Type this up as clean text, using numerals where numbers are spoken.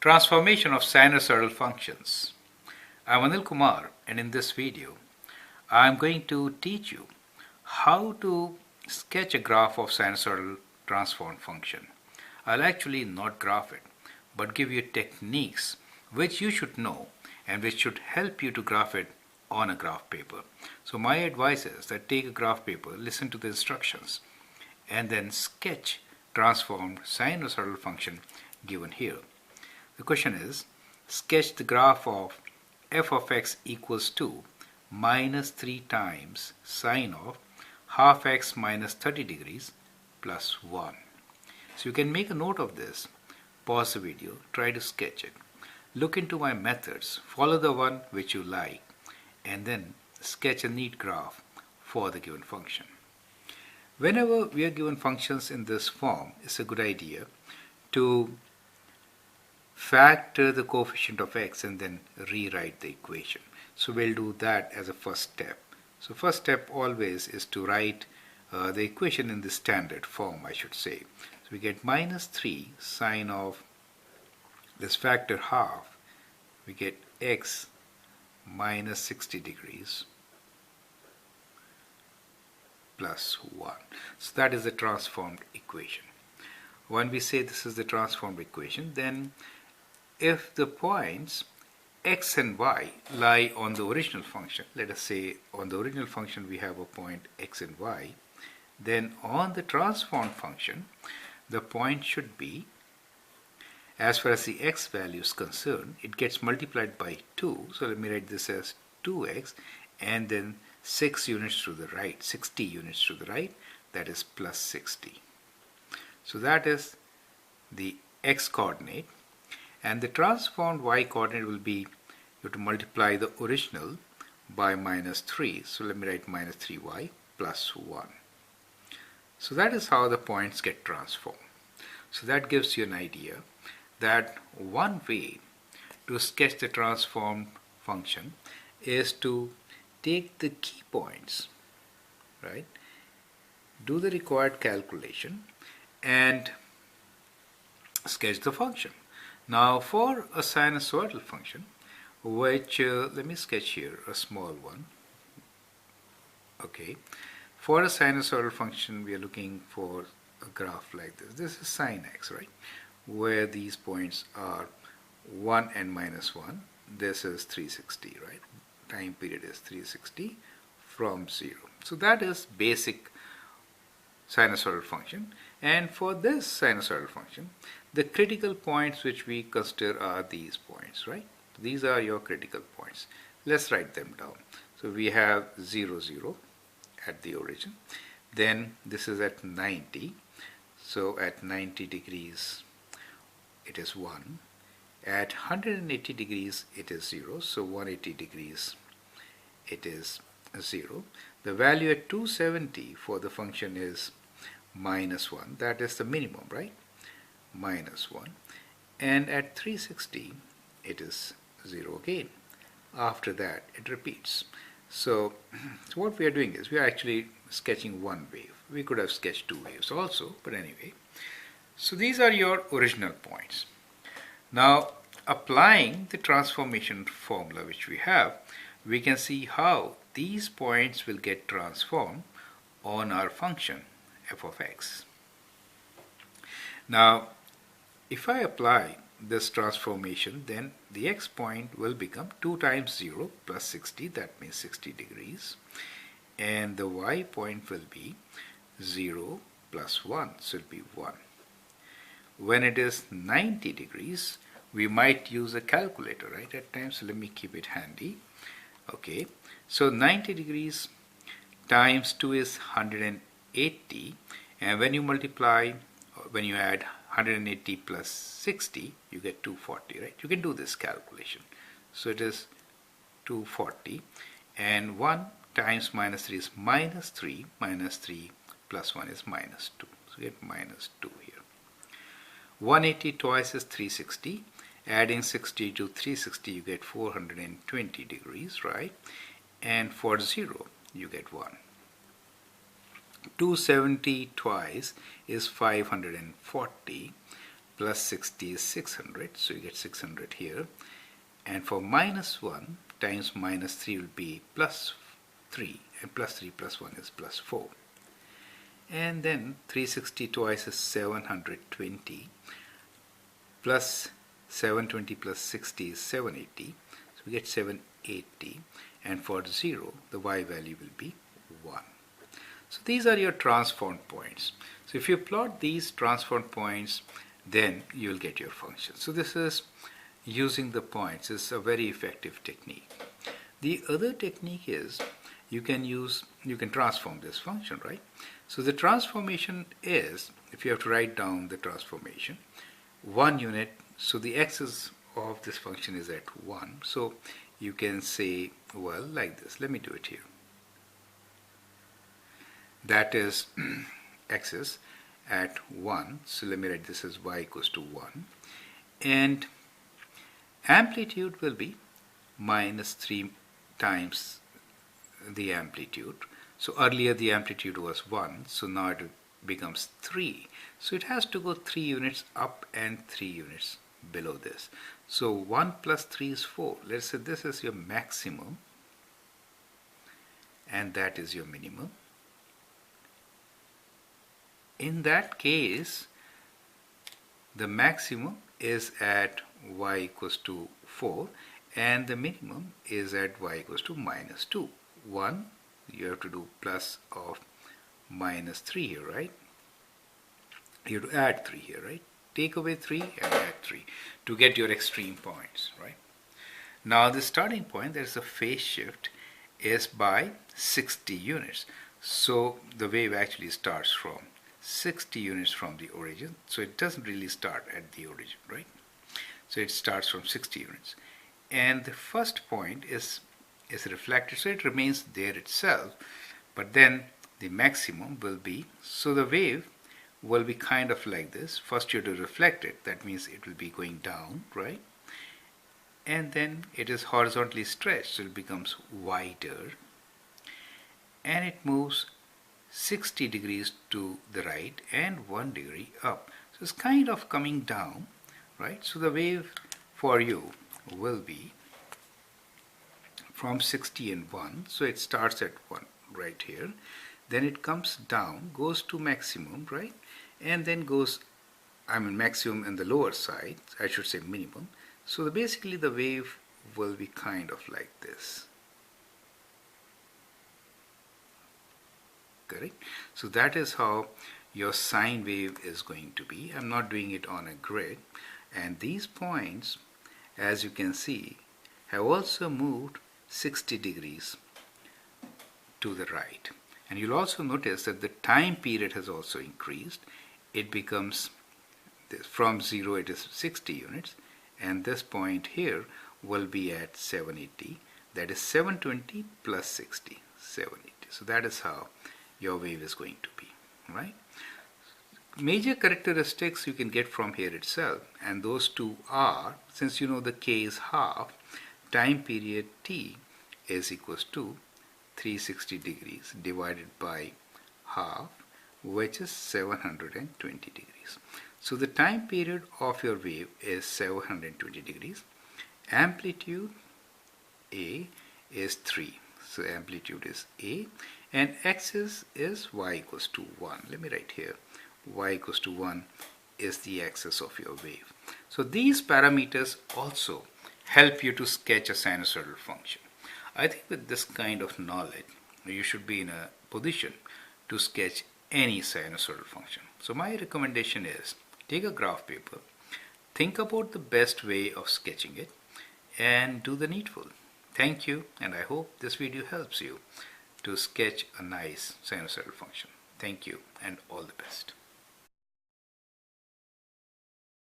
Transformation of sinusoidal functions. I'm Anil Kumar, and in this video I'm going to teach you how to sketch a graph of sinusoidal transform function. I'll actually not graph it, but give you techniques which you should know and which should help you to graph it on a graph paper. So my advice is that take a graph paper, listen to the instructions, and then sketch transformed sinusoidal function given here. The question is, sketch the graph of f of x equals to minus 3 times sine of half x minus 30 degrees plus 1. So you can make a note of this, pause the video, try to sketch it. Look into my methods, follow the one which you like, and then sketch a neat graph for the given function. Whenever we are given functions in this form, it's a good idea to factor the coefficient of x and then rewrite the equation. So we'll do that as a first step. So first step always is to write the equation in the standard form, I should say. So we get minus 3 sine of this factor half. We get x minus 60 degrees plus 1. So that is the transformed equation. When we say this is the transformed equation, then if the points x and y lie on the original function, let us say on the original function we have a point x and y, then on the transformed function the point should be, as far as the x value is concerned, it gets multiplied by 2. So let me write this as 2x and then 6 units to the right, 60 units to the right, that is plus 60. So that is the x coordinate. And the transformed y coordinate will be, you have to multiply the original by minus 3. So let me write minus 3y plus 1. So that is how the points get transformed. So that gives you an idea that one way to sketch the transformed function is to take the key points, right? Do the required calculation and sketch the function. Now for a sinusoidal function, which let me sketch here a small one. Okay, for a sinusoidal function we are looking for a graph like this. This is sine x, right, where these points are 1 and minus 1. This is 360, right? Time period is 360 from 0. So that is basic sinusoidal function. And for this sinusoidal function, the critical points which we consider are these points, right? These are your critical points. Let's write them down. So we have 0, 0 at the origin. Then this is at 90. So at 90 degrees it is 1. At 180 degrees it is 0. So 180 degrees it is 0. The value at 270 for the function is minus 1. That is the minimum, right? Minus 1. And at 360 it is 0 again. After that it repeats. So what we are doing is we are actually sketching one wave. We could have sketched two waves also, but anyway. So these are your original points. Now applying the transformation formula which we have, we can see how these points will get transformed on our function f of x. Now if I apply this transformation, then the x point will become 2 times 0 plus 60, that means 60 degrees, and the y point will be 0 plus 1, so it will be 1. When it is 90 degrees, we might use a calculator, right, at times, so let me keep it handy. Okay, so 90 degrees times 2 is 180, and when you multiply, when you add 180 plus 60, you get 240, right? You can do this calculation. So it is 240, and 1 times minus 3 is minus 3, minus 3 plus 1 is minus 2. So you get minus 2 here. 180 twice is 360. Adding 60 to 360, you get 420 degrees, right? And for 0, you get 1. 270 twice is 540 plus 60 is 600, so you get 600 here. And for minus 1 times minus 3 will be plus 3, and plus 3 plus 1 is plus 4. And then 360 twice is 720, plus 720 plus 60 is 780, so we get 780, and for 0 the y value will be 1. So these are your transformed points. So if you plot these transformed points, then you will get your function. So this is using the points. It's a very effective technique. The other technique is you can transform this function, right? So the transformation is, if you have to write down the transformation, 1 unit, so the axis of this function is at 1. So you can say, well, like this. Let me do it here. That is axis at 1. So let me write this as y equals to 1. And amplitude will be minus 3 times the amplitude. So earlier the amplitude was 1, so now it becomes 3. So it has to go 3 units up and 3 units below this. So 1 plus 3 is 4. Let's say this is your maximum and that is your minimum. In that case, the maximum is at y equals to 4 and the minimum is at y equals to minus 2. 1, you have to do plus of minus 3 here, right? You have to add 3 here, right? Take away 3 and add 3 to get your extreme points, right? Now the starting point, there's a phase shift, is by 60 units. So the wave actually starts from 60 units from the origin. So it doesn't really start at the origin, right? So it starts from 60 units. And the first point is reflected, so it remains there itself. But then the maximum will be, so the wave will be kind of like this. First you have to reflect it, that means it will be going down, right? And then it is horizontally stretched, so it becomes wider. And it moves 60 degrees to the right and 1 degree up. So it's kind of coming down, right? So the wave for you will be from 60 and 1. So it starts at 1 right here. Then it comes down, goes to maximum, right? And then goes, maximum in the lower side, I should say minimum. So basically the wave will be kind of like this. Correct? So that is how your sine wave is going to be. I'm not doing it on a grid. And these points, as you can see, have also moved 60 degrees to the right. And you'll also notice that the time period has also increased. It becomes, from 0 it is 60 units, and this point here will be at 780. That is 720 plus 60, 780. So that is how your wave is going to be, right? Major characteristics you can get from here itself, and those two are, since you know the k is half, time period t is equals to 360 degrees divided by half, which is 720 degrees. So the time period of your wave is 720 degrees. Amplitude A is 3. So amplitude is A, and axis is y equals to 1. Let me write here, y equals to 1 is the axis of your wave. So these parameters also help you to sketch a sinusoidal function. I think with this kind of knowledge, you should be in a position to sketch any sinusoidal function. So my recommendation is, take a graph paper, think about the best way of sketching it, and do the needful. Thank you, and I hope this video helps you to sketch a nice sinusoidal function. Thank you, and all the best.